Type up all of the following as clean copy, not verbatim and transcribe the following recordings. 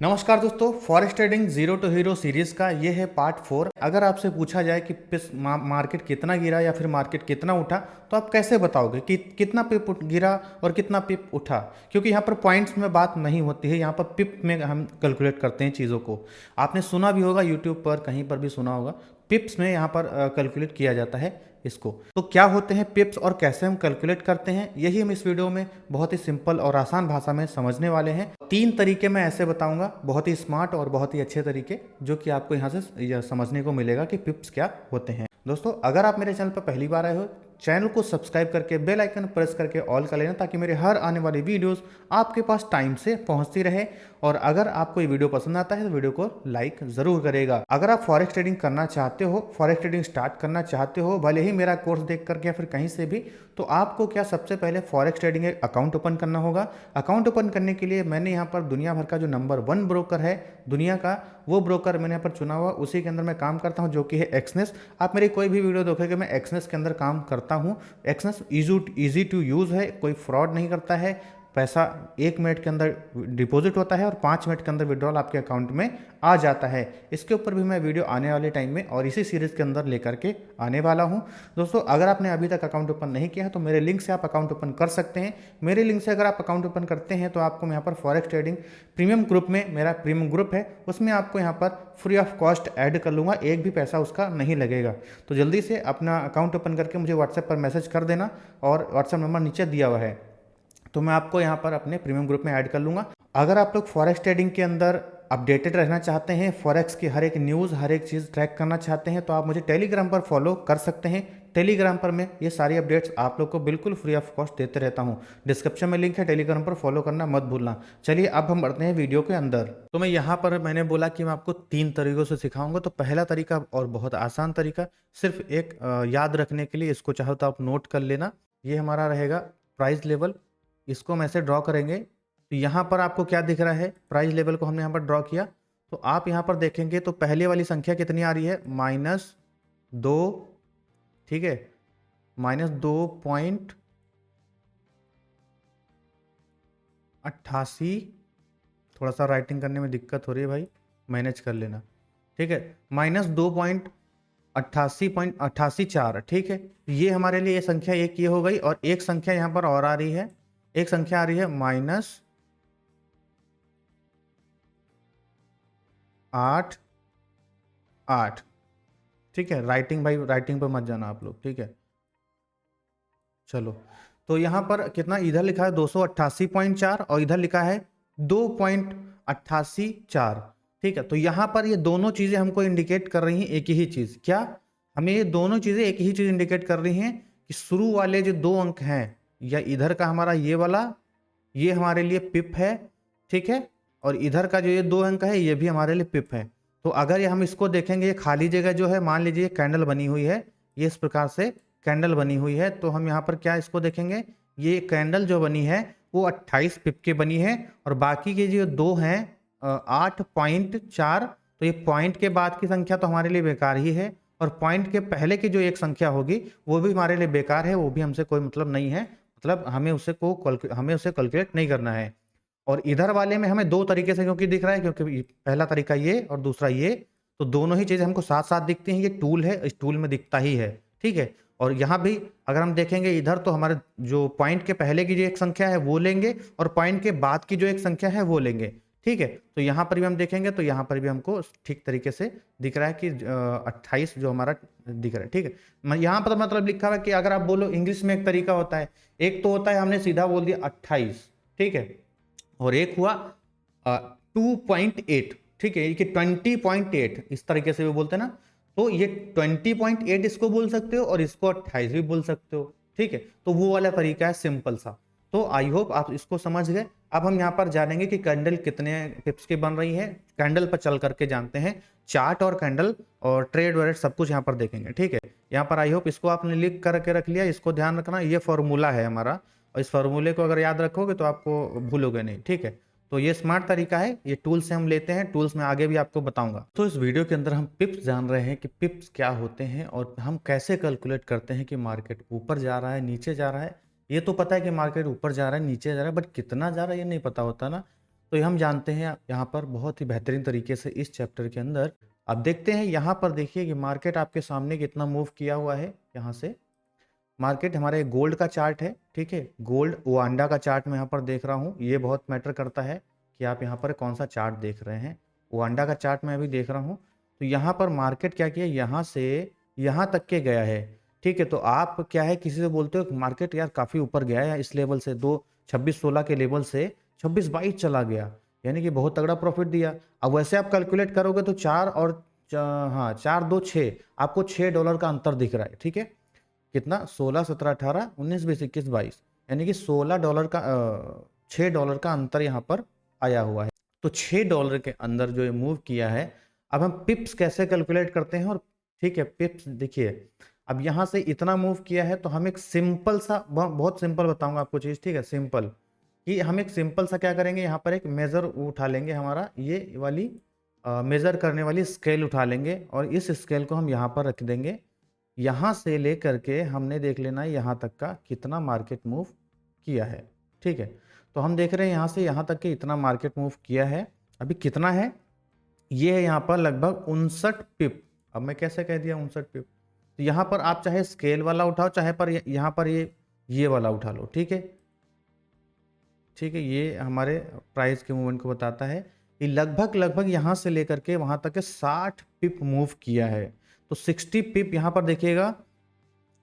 नमस्कार दोस्तों, forex trading zero to hero series का ये है पार्ट 4। अगर आपसे पूछा जाए कि मार्केट कितना गिरा या फिर मार्केट कितना उठा, तो आप कैसे बताओगे कि कितना पिप गिरा और कितना पिप उठा? क्योंकि यहाँ पर पॉइंट्स में बात नहीं होती है, यहाँ पर पिप में हम कैलकुलेट करते हैं चीज़ों को। आपने सुना भी होगा, यूट्यूब पर कहीं पर भी सुना होगा, पिप्स में यहाँ पर कैलकुलेट किया जाता है इसको। तो क्या होते हैं पिप्स और कैसे हम कैलकुलेट करते हैं, यही हम इस वीडियो में बहुत ही सिंपल और आसान भाषा में समझने वाले हैं। 3 तरीके मैं ऐसे बताऊंगा, बहुत ही स्मार्ट और बहुत ही अच्छे तरीके, जो कि आपको यहाँ से यह समझने को मिलेगा कि पिप्स क्या होते हैं। दोस्तों, अगर आप मेरे चैनल पर पहली बार आए हो, चैनल को सब्सक्राइब करके बेल आइकन प्रेस करके ऑल कर लेना, ताकि मेरे हर आने वाली वीडियोस आपके पास टाइम से पहुंचती रहे। और अगर आपको ये वीडियो पसंद आता है तो वीडियो को लाइक जरूर करेगा। अगर आप फॉरेक्स ट्रेडिंग करना चाहते हो, फॉरेक्स ट्रेडिंग स्टार्ट करना चाहते हो, भले ही मेरा कोर्स देख करके या फिर कहीं से भी, तो आपको क्या सबसे पहले फॉरेक्स ट्रेडिंग एक अकाउंट ओपन करना होगा। अकाउंट ओपन करने के लिए मैंने यहाँ पर दुनिया भर का जो नंबर 1 ब्रोकर है दुनिया का, वो ब्रोकर मैंने यहाँ पर चुना हुआ, उसी के अंदर मैं काम करता हूँ, जो कि है एक्सनेस। आप मेरी कोई भी वीडियो देखोगे मैं एक्सनेस के अंदर काम करता हूँ। एक्सनेस इजी टू यूज़ है, कोई फ्रॉड नहीं करता है। पैसा 1 मिनट के अंदर डिपॉजिट होता है और 5 मिनट के अंदर विड्रॉल आपके अकाउंट में आ जाता है। इसके ऊपर भी मैं वीडियो आने वाले टाइम में और इसी सीरीज़ के अंदर लेकर के आने वाला हूं। दोस्तों, अगर आपने अभी तक अकाउंट ओपन नहीं किया है तो मेरे लिंक से आप अकाउंट ओपन कर सकते हैं। मेरे लिंक से अगर आप अकाउंट ओपन करते हैं तो आपको यहाँ पर फॉरेक्स ट्रेडिंग प्रीमियम ग्रुप में, मेरा प्रीमियम ग्रुप है, उसमें आपको यहाँ पर फ्री ऑफ कॉस्ट ऐड कर लूँगा, एक भी पैसा उसका नहीं लगेगा। तो जल्दी से अपना अकाउंट ओपन करके मुझे व्हाट्सएप पर मैसेज कर देना, और व्हाट्सएप नंबर नीचे दिया हुआ है, तो मैं आपको यहाँ पर अपने प्रीमियम ग्रुप में ऐड कर लूँगा। अगर आप लोग फॉरेक्स ट्रेडिंग के अंदर अपडेटेड रहना चाहते हैं, फॉरेक्स की हर एक न्यूज़, हर एक चीज़ ट्रैक करना चाहते हैं, तो आप मुझे टेलीग्राम पर फॉलो कर सकते हैं। टेलीग्राम पर मैं ये सारी अपडेट्स आप लोग को बिल्कुल फ्री ऑफ कॉस्ट देते रहता हूँ। डिस्क्रिप्शन में लिंक है, टेलीग्राम पर फॉलो करना मत भूलना। चलिए अब हम बढ़ते हैं वीडियो के अंदर। तो मैं यहाँ पर मैंने बोला कि मैं आपको 3 तरीकों से सिखाऊंगा। तो पहला तरीका और बहुत आसान तरीका, सिर्फ एक याद रखने के लिए, इसको चाहो तो आप नोट कर लेना। ये हमारा रहेगा प्राइस लेवल। इसको हम ऐसे ड्रॉ करेंगे तो यहाँ पर आपको क्या दिख रहा है, प्राइस लेवल को हमने यहाँ पर ड्रॉ किया। तो आप यहाँ पर देखेंगे तो पहले वाली संख्या कितनी आ रही है, -2, ठीक है, -2.88। थोड़ा सा राइटिंग करने में दिक्कत हो रही है भाई, मैनेज कर लेना, ठीक है। -2.88.84, ठीक है। ये हमारे लिए ये संख्या एक ये हो गई, और एक संख्या यहाँ पर और आ रही है, एक संख्या आ रही है -8.8, ठीक है। राइटिंग भाई, राइटिंग पर मत जाना आप लोग, ठीक है। चलो, तो यहाँ पर कितना इधर लिखा है 288.4 और इधर लिखा है 2.88, ठीक है। तो यहाँ पर ये दोनों चीजें हमको इंडिकेट कर रही हैं एक ही चीज। क्या? हमें ये दोनों चीजें एक ही चीज इंडिकेट कर रही हैं कि शुरू वाले जो 2 अंक हैं, या इधर का हमारा ये वाला, ये हमारे लिए पिप है, ठीक है, और इधर का जो ये 2 अंक है ये भी हमारे लिए पिप है। तो अगर ये हम इसको देखेंगे, ये खाली जगह जो है, मान लीजिए कैंडल बनी हुई है, ये इस प्रकार से कैंडल बनी हुई है, तो हम यहाँ पर क्या इसको देखेंगे, ये कैंडल जो बनी है वो 28 पिप की बनी है, और बाकी के जो 2 हैं 8.4, तो ये पॉइंट के बाद की संख्या तो हमारे लिए बेकार ही है, और पॉइंट के पहले की जो एक संख्या होगी वो भी हमारे लिए बेकार है, वो भी हमसे कोई मतलब नहीं है, मतलब हमें उसे कैलकुलेट नहीं करना है। और इधर वाले में हमें 2 तरीके से क्योंकि दिख रहा है, क्योंकि पहला तरीका ये और दूसरा ये, तो दोनों ही चीजें हमको साथ साथ दिखती हैं। ये टूल है, इस टूल में दिखता ही है, ठीक है। और यहाँ भी अगर हम देखेंगे इधर, तो हमारे जो पॉइंट के पहले की जो एक संख्या है वो लेंगे, और पॉइंट के बाद की जो एक संख्या है वो लेंगे, ठीक है। तो यहाँ पर भी हम देखेंगे तो यहाँ पर भी हमको ठीक तरीके से दिख रहा है कि 28 जो हमारा दिख रहा है, ठीक है। यहाँ पर मतलब लिखा हुआ है कि अगर आप बोलो, इंग्लिश में एक तरीका होता है, एक तो होता है हमने सीधा बोल दिया 28, ठीक है, और एक हुआ 2.8, ठीक है, कि 20.8, इस तरीके से भी बोलते हैं ना। तो ये 20.8 इसको बोल सकते हो और इसको 28 भी बोल सकते हो, ठीक है। तो वो वाला तरीका है सिंपल सा। तो आई होप आप इसको समझ गए। अब हम यहाँ पर जानेंगे कि कैंडल कितने पिप्स की बन रही है, कैंडल पर चल करके जानते हैं। चार्ट और कैंडल और ट्रेड वरेट सब कुछ यहाँ पर देखेंगे, ठीक है। यहाँ पर आई होप इसको आपने लिख करके रख लिया, इसको ध्यान रखना, ये फॉर्मूला है हमारा, और इस फार्मूले को अगर याद रखोगे तो आपको भूलोगे नहीं, ठीक है। तो ये स्मार्ट तरीका है, ये टूल से हम लेते हैं, टूल्स में आगे भी आपको बताऊंगा। तो इस वीडियो के अंदर हम पिप्स जान रहे हैं कि पिप्स क्या होते हैं, और हम कैसे कैलकुलेट करते हैं कि मार्केट ऊपर जा रहा है, नीचे जा रहा है। ये तो पता है कि मार्केट ऊपर जा रहा है, नीचे जा रहा है, बट कितना जा रहा है ये नहीं पता होता ना। तो ये हम जानते हैं यहाँ पर बहुत ही बेहतरीन तरीके से इस चैप्टर के अंदर। अब देखते हैं यहाँ पर, देखिए कि मार्केट आपके सामने कितना मूव किया हुआ है। यहाँ से मार्केट हमारे गोल्ड का चार्ट है, ठीक है, गोल्ड ओआंडा का चार्ट मैं यहाँ पर देख रहा हूँ। ये बहुत मैटर करता है कि आप यहाँ पर कौन सा चार्ट देख रहे हैं। ओआंडा का चार्ट मैं अभी देख रहा हूँ। तो यहाँ पर मार्केट क्या किया, यहाँ से यहाँ तक के गया है, ठीक है। तो आप क्या है, किसी से बोलते हो मार्केट यार काफ़ी ऊपर गया है, इस लेवल से 26-16 के लेवल से 26-22 चला गया, यानी कि बहुत तगड़ा प्रॉफिट दिया। अब वैसे आप कैलकुलेट करोगे तो 4 और हाँ 4 2 6, आपको $6 का अंतर दिख रहा है, ठीक है। कितना, 16 17 18 19 20 21 22, यानी कि $16 का $6 का अंतर यहाँ पर आया हुआ है। तो $6 के अंदर जो ये मूव किया है, अब हम पिप्स कैसे कैलकुलेट करते हैं, और ठीक है पिप्स देखिए, अब यहाँ से इतना मूव किया है तो हम एक सिंपल सा, बहुत सिंपल बताऊंगा आपको चीज़, ठीक है, सिंपल, कि हम एक सिंपल सा क्या करेंगे, यहाँ पर एक मेज़र उठा लेंगे, हमारा ये वाली मेज़र करने वाली स्केल उठा लेंगे, और इस स्केल को हम यहाँ पर रख देंगे। यहाँ से लेकर के हमने देख लेना है यहाँ तक का कितना मार्केट मूव किया है, ठीक है। तो हम देख रहे हैं यहाँ से यहाँ तक के इतना मार्केट मूव किया है। अभी कितना है, ये है यहाँ पर लगभग 59 पिप। अब मैं कैसे कह दिया 59 पिप, तो यहाँ पर आप चाहे स्केल वाला उठाओ, चाहे पर यहाँ पर ये वाला उठा लो, ठीक है, ठीक है। ये हमारे प्राइस के मूवमेंट को बताता है। ये लगभग यहाँ से लेकर के वहाँ तक के 60 पिप मूव किया है। तो 60 पिप यहाँ पर देखिएगा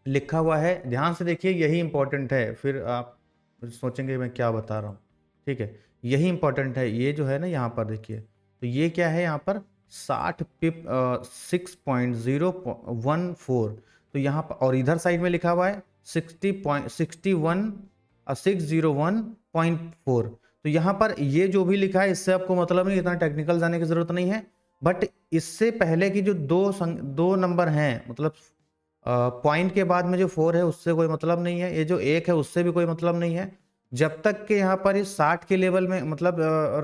लिखा हुआ है, ध्यान से देखिए, यही इंपॉर्टेंट है, फिर आप सोचेंगे मैं क्या बता रहा हूँ, ठीक है, यही इंपॉर्टेंट है। ये जो है ना यहाँ पर देखिए, तो ये क्या है यहाँ पर 60 पिप 6.014, तो यहाँ पर, और इधर साइड में लिखा हुआ है 601.4, तो यहाँ पर ये जो भी लिखा है इससे आपको मतलब नहीं, इतना टेक्निकल जाने की जरूरत नहीं है। बट इससे पहले की जो दो नंबर हैं, मतलब पॉइंट के बाद में जो 4 है उससे कोई मतलब नहीं है, ये जो 1 है उससे भी कोई मतलब नहीं है, जब तक कि यहाँ पर इस 60 के लेवल में मतलब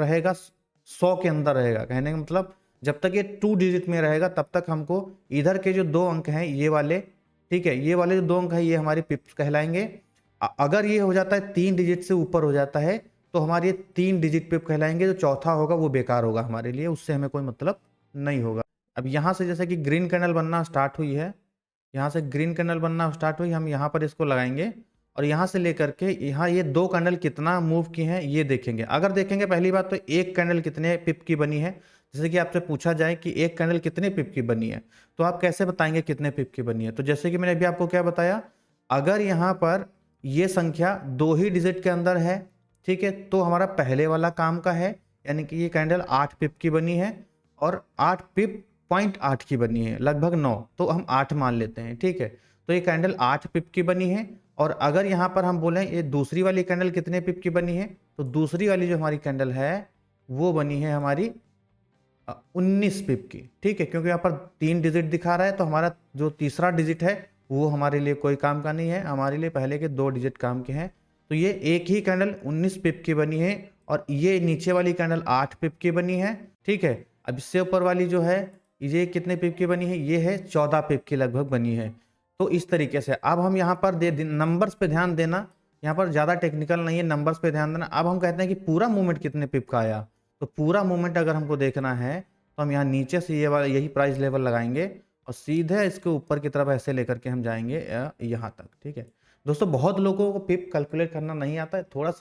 रहेगा, 100 के अंदर रहेगा, कहने का मतलब जब तक ये 2 डिजिट में रहेगा तब तक हमको इधर के जो 2 अंक हैं ये वाले, ठीक है, ये वाले जो 2 अंक है ये हमारे पिप्स कहलाएंगे। अगर ये हो जाता है 3 डिजिट से ऊपर हो जाता है तो हमारे 3 डिजिट पिप कहलाएंगे, जो चौथा होगा वो बेकार होगा हमारे लिए, उससे हमें कोई मतलब नहीं होगा। अब यहाँ से जैसे कि ग्रीन कैंडल बनना स्टार्ट हुई है, यहाँ से ग्रीन कैंडल बनना स्टार्ट हुई, हम यहाँ पर इसको लगाएंगे, और यहाँ से लेकर के यहाँ ये 2 कैंडल कितना मूव की हैं ये देखेंगे। अगर देखेंगे पहली बात तो एक कैंडल कितने पिप की बनी है, जैसे कि आपसे पूछा जाए कि एक कैंडल कितने पिप की बनी है, तो आप कैसे बताएंगे कितने पिप की बनी है। तो जैसे कि मैंने अभी आपको क्या बताया, अगर यहाँ पर ये संख्या 2 ही डिजिट के अंदर है, ठीक है, तो हमारा पहले वाला काम का है, यानी कि ये कैंडल 8 पिप की बनी है, और 8 पिप 0.8 की बनी है, लगभग 9, तो हम 8 मान लेते हैं, ठीक है। तो ये कैंडल 8 पिप की बनी है। और अगर यहाँ पर हम बोलें ये दूसरी वाली कैंडल कितने पिप की बनी है, तो दूसरी वाली जो हमारी कैंडल है वो बनी है हमारी 19 पिप की, ठीक है, क्योंकि यहाँ पर 3 डिजिट दिखा रहा है, तो हमारा जो तीसरा डिजिट है वो हमारे लिए कोई काम का नहीं है, हमारे लिए पहले के 2 डिजिट काम के हैं। तो ये एक ही कैंडल 19 पिप की बनी है, और ये नीचे वाली कैंडल 8 पिप की बनी है, ठीक है। अब इससे ऊपर वाली जो है ये कितने पिप की बनी है, ये है 14 पिप की लगभग बनी है। तो इस तरीके से अब हम यहाँ पर नंबर्स पे ध्यान देना, यहाँ पर ज़्यादा टेक्निकल नहीं है, नंबर्स पे ध्यान देना। अब हम कहते हैं कि पूरा मूवमेंट कितने पिप का आया, तो पूरा मूवमेंट अगर हमको देखना है तो हम यहाँ नीचे से ये वाला यही प्राइस लेवल लगाएंगे, और सीधे इसके ऊपर की तरफ ऐसे लेकर के हम जाएंगे यहाँ तक, ठीक है। दोस्तों बहुत लोगों को पिप कैलकुलेट करना नहीं आता है, थोड़ा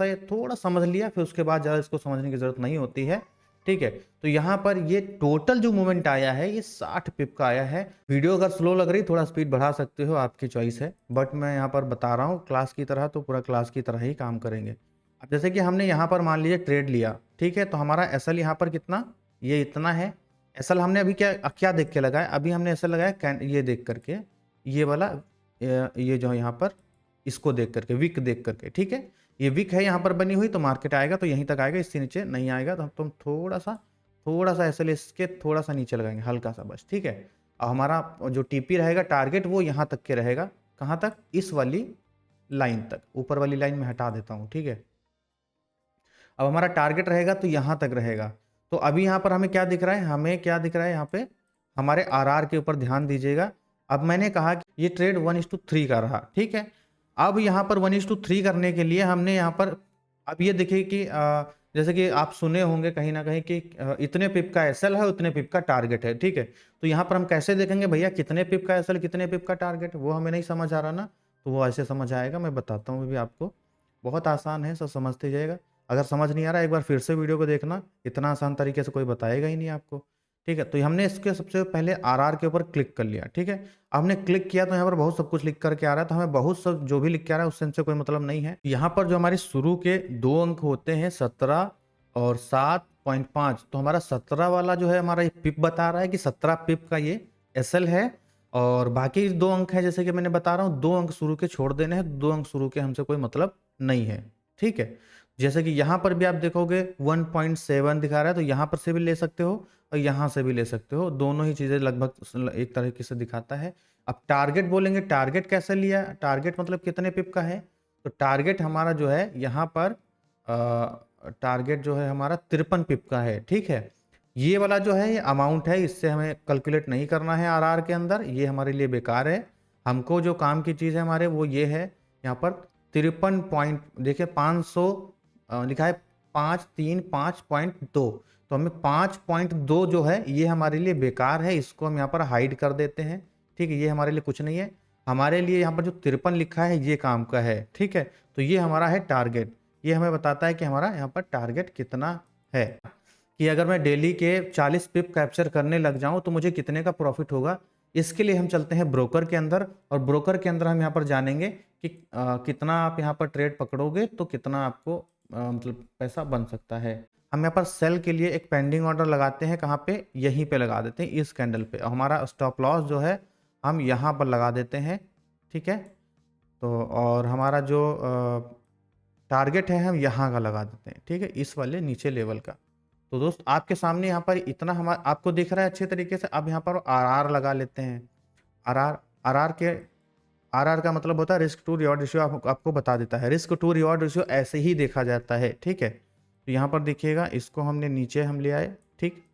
समझ लिया, फिर उसके बाद ज़्यादा इसको समझने की जरूरत नहीं होती है, ठीक है। तो यहाँ पर ये टोटल जो मूवमेंट आया है ये 60 पिप का आया है। वीडियो अगर स्लो लग रही थोड़ा स्पीड बढ़ा सकते हो, आपकी चॉइस है, बट मैं यहाँ पर बता रहा हूँ क्लास की तरह, तो पूरा क्लास की तरह ही काम करेंगे। अब जैसे कि हमने यहाँ पर मान लीजिए ट्रेड लिया, ठीक है, तो हमारा एसएल यहाँ पर कितना, ये इतना है। एसएल हमने अभी क्या क्या देख के लगाया, अभी हमने एसएल लगाया ये देख करके, ये वाला ये जो यहाँ पर इसको देख करके, विक देख करके, ठीक है, ये विक है यहाँ पर बनी हुई, तो मार्केट आएगा तो यहीं तक आएगा, इससे नीचे नहीं आएगा। तो तुम थोड़ा सा एसएल इसके थोड़ा सा नीचे लगाएंगे, हल्का सा बस, ठीक है। और हमारा जो टीपी रहेगा टारगेट वो यहाँ तक के रहेगा, कहाँ तक, इस वाली लाइन तक, ऊपर वाली लाइन में हटा देता हूँ, ठीक है। अब हमारा टारगेट रहेगा तो यहाँ तक रहेगा। तो अभी यहाँ पर हमें क्या दिख रहा है, हमें क्या दिख रहा है यहाँ पे, हमारे आरआर के ऊपर ध्यान दीजिएगा। अब मैंने कहा कि ये ट्रेड 1:3 का रहा, ठीक है। अब यहाँ पर 1:3 करने के लिए हमने यहाँ पर, अब ये देखिए कि जैसे कि आप सुने होंगे कहीं ना कहीं कि इतने पिप का एसएल है, उतने पिप का टारगेट है, ठीक है। तो यहाँ पर हम कैसे देखेंगे भैया कितने पिप का एसएल कितने पिप का टारगेट, वो हमें नहीं समझ आ रहा ना, तो वो ऐसे समझ आएगा, मैं बताता हूँ भी आपको, बहुत आसान है, सब समझते जाएगा। अगर समझ नहीं आ रहा एक बार फिर से वीडियो को देखना, इतना आसान तरीके से कोई बताएगा ही नहीं आपको, ठीक है। तो हमने इसके सबसे पहले आरआर के ऊपर क्लिक कर लिया, ठीक है। हमने क्लिक किया तो यहाँ पर बहुत सब कुछ लिख करके आ रहा है, तो हमें बहुत सब जो भी लिख के आ रहा है उससे हमसे कोई मतलब नहीं है। यहाँ पर जो हमारे शुरू के 2 अंक होते हैं 17 और 7.5, तो हमारा 17 वाला जो है हमारा ये पिप बता रहा है कि 17 पिप का ये एसएल है। और बाकी 2 अंक है जैसे कि मैंने बता रहा हूँ, 2 अंक शुरू के छोड़ देने हैं, 2 अंक शुरू के हमसे कोई मतलब नहीं है, ठीक है। जैसे कि यहाँ पर भी आप देखोगे 1.7 दिखा रहा है, तो यहाँ पर से भी ले सकते हो और यहाँ से भी ले सकते हो, दोनों ही चीज़ें लगभग एक तरीके से दिखाता है। अब टारगेट बोलेंगे, टारगेट कैसे लिया, टारगेट मतलब कितने पिप का है, तो टारगेट हमारा जो है यहाँ पर टारगेट जो है हमारा 53 पिप का है, ठीक है। ये वाला जो है ये अमाउंट है, इससे हमें कैलकुलेट नहीं करना है आरआर के अंदर, ये हमारे लिए बेकार है। हमको जो काम की चीज़ है हमारे वो ये है, यहाँ पर 53 पॉइंट देखिए 500 लिखा है 535.2, तो हमें 5.2 जो है ये हमारे लिए बेकार है, इसको हम यहाँ पर हाइड कर देते हैं, ठीक है। ये हमारे लिए कुछ नहीं है, हमारे लिए यहाँ पर जो 53 लिखा है ये काम का है, ठीक है। तो ये हमारा है टारगेट, ये हमें बताता है कि हमारा यहाँ पर टारगेट कितना है, कि अगर मैं डेली के 40 पिप कैप्चर करने लग जाऊँ तो मुझे कितने का प्रॉफिट होगा। इसके लिए हम चलते हैं ब्रोकर के अंदर, और ब्रोकर के अंदर हम यहाँ पर जानेंगे कि कितना आप यहाँ पर ट्रेड पकड़ोगे तो कितना आपको मतलब पैसा बन सकता है। हम यहाँ पर सेल के लिए एक पेंडिंग ऑर्डर लगाते हैं, कहाँ पे, यहीं पे लगा देते हैं इस कैंडल पे। हमारा स्टॉप लॉस जो है हम यहाँ पर लगा देते हैं, ठीक है। तो और हमारा जो टारगेट है हम यहाँ का लगा देते हैं, ठीक है, इस वाले नीचे लेवल का। तो दोस्त आपके सामने यहाँ पर इतना हमारा आपको दिख रहा है अच्छे तरीके से। अब यहाँ पर आरआर लगा लेते हैं, आरआर आरआर का मतलब होता है रिस्क टू रिवॉर्ड रेशियो, आपको बता देता है। रिस्क टू रिवॉर्ड रेशियो ऐसे ही देखा जाता है, ठीक है। तो यहाँ पर देखिएगा, इसको हमने नीचे हम ले आए, ठीक,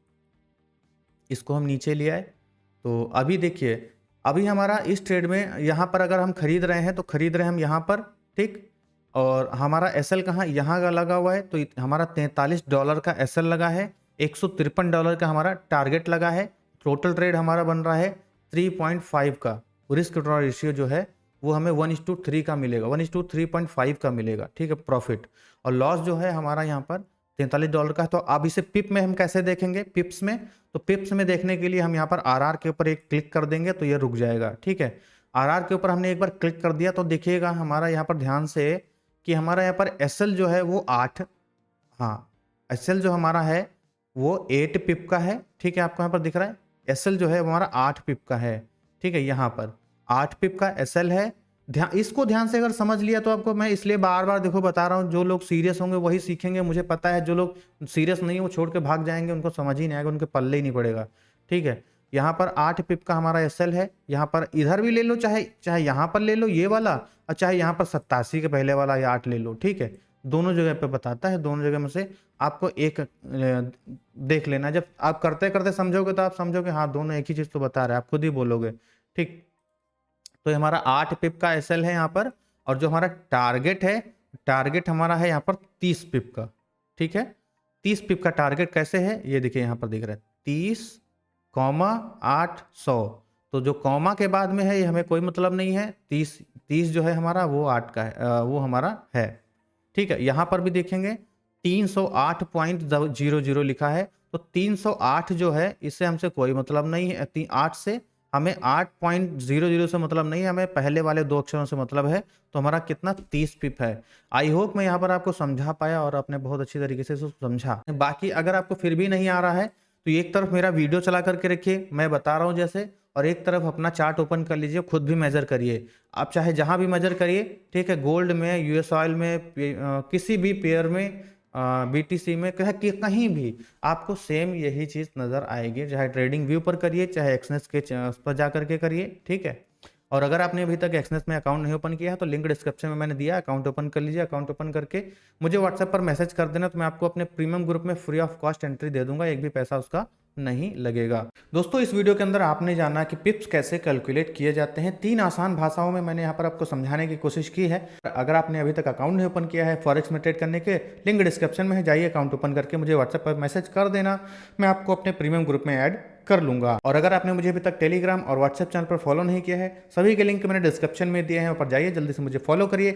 इसको हम नीचे ले आए। तो अभी देखिए, अभी हमारा इस ट्रेड में यहाँ पर अगर हम खरीद रहे हैं तो खरीद रहे हैं हम यहाँ पर, ठीक। और हमारा एसएल कहाँ, यहाँ का लगा हुआ है, तो हमारा $43 का एसएल लगा है, $153 का हमारा टारगेट लगा है। टोटल ट्रेड हमारा बन रहा है 3.5 का, रिस्क टू रेशियो जो है वो हमें 1:3 का मिलेगा, 1:3.5 का मिलेगा, ठीक है, प्रॉफिट। और लॉस जो है हमारा यहाँ पर $43 का है। तो अब इसे पिप में हम कैसे देखेंगे, पिप्स में, तो पिप्स में देखने के लिए हम यहाँ पर आरआर के ऊपर एक क्लिक कर देंगे तो ये रुक जाएगा, ठीक है। आरआर के ऊपर हमने एक बार क्लिक कर दिया तो देखिएगा हमारा यहाँ पर ध्यान से कि हमारा यहाँ पर एसएल जो है वो 8, हाँ, एसएल जो हमारा है वो 8 पिप का है, ठीक है। आपको यहाँ पर दिख रहा है एसएल जो है वो हमारा 8 पिप का है, ठीक है। यहाँ पर 8 पिप का एसएल है। इसको ध्यान से अगर समझ लिया तो आपको मैं इसलिए बार बार देखो बता रहा हूँ, जो लोग सीरियस होंगे वही सीखेंगे, मुझे पता है जो लोग सीरियस नहीं है वो छोड़ के भाग जाएंगे, उनको समझ ही नहीं आएगा, उनके पल्ले ही नहीं पड़ेगा, ठीक है। यहाँ पर 8 पिप का हमारा एसएल है, यहाँ पर इधर भी ले लो, चाहे चाहे यहाँ पर ले लो ये वाला, और चाहे यहाँ पर 87 के पहले वाला या 8 ले लो, ठीक है। दोनों जगह पे बताता है, दोनों जगह में से आपको एक देख लेना। जब आप करते करते समझोगे तो आप समझोगे हाँ दोनों एक ही चीज तो बता रहे हैं, आप खुद ही बोलोगे, ठीक। तो हमारा 8 पिप का एसएल है यहाँ पर, और जो हमारा टारगेट है, टारगेट हमारा है यहाँ पर 30 पिप का, ठीक है। 30 पिप का टारगेट कैसे है ये देखिए, यहाँ पर दिख रहा है 30,800। तो जो कॉमा के बाद में है ये हमें कोई मतलब नहीं है, 30 जो है हमारा वो 8 का है, वो हमारा है, ठीक है। यहाँ पर भी देखेंगे 308.00 लिखा है, तो 308 जो है इससे हमसे कोई मतलब नहीं है, 8 से हमें 8.00 से मतलब नहीं है, हमें पहले वाले 2 अक्षरों से मतलब है। तो हमारा कितना 30 पिप है। आई होप मैं यहाँ पर आपको समझा पाया और आपने बहुत अच्छी तरीके से समझा। बाकी अगर आपको फिर भी नहीं आ रहा है तो एक तरफ मेरा वीडियो चला करके रखिए, मैं बता रहा हूँ जैसे, और एक तरफ अपना चार्ट ओपन कर लीजिए, खुद भी मेजर करिए। आप चाहे जहां भी मेजर करिए, ठीक है, गोल्ड में, यूएस ऑयल में, किसी भी पेयर में, बीटीसी में, कहीं भी आपको सेम यही चीज नजर आएगी, चाहे ट्रेडिंग व्यू पर करिए चाहे एक्सनेस के पर जा करके करिए, ठीक है। और अगर आपने अभी तक एक्सनेस में अकाउंट नहीं ओपन किया है तो लिंक डिस्क्रिप्शन में मैंने दिया, अकाउंट ओपन कर लीजिए। अकाउंट ओपन करके मुझे व्हाट्सएप पर मैसेज कर देना, तो मैं आपको अपने प्रीमियम ग्रुप में फ्री ऑफ कॉस्ट एंट्री दे दूंगा, एक भी पैसा उसका नहीं लगेगा। दोस्तों इस वीडियो के अंदर आपने जाना कि पिप्स कैसे कैलकुलेट किए जाते हैं। 3 आसान भाषाओं में मैंने यहाँ पर आपको समझाने की कोशिश की है। अगर आपने अभी तक अकाउंट नहीं ओपन किया है फॉरेक्स में ट्रेड करने के, लिंक डिस्क्रिप्शन में है, जाइए अकाउंट ओपन करके मुझे व्हाट्सएप पर मैसेज कर देना, मैं आपको अपने प्रीमियम ग्रुप में ऐड कर लूंगा। और अगर आपने मुझे अभी तक टेलीग्राम और व्हाट्सएप चैनल पर फॉलो नहीं किया है, सभी के लिंक मैंने डिस्क्रिप्शन में दिए हैं, ऊपर जाइए जल्दी से मुझे फॉलो करिए।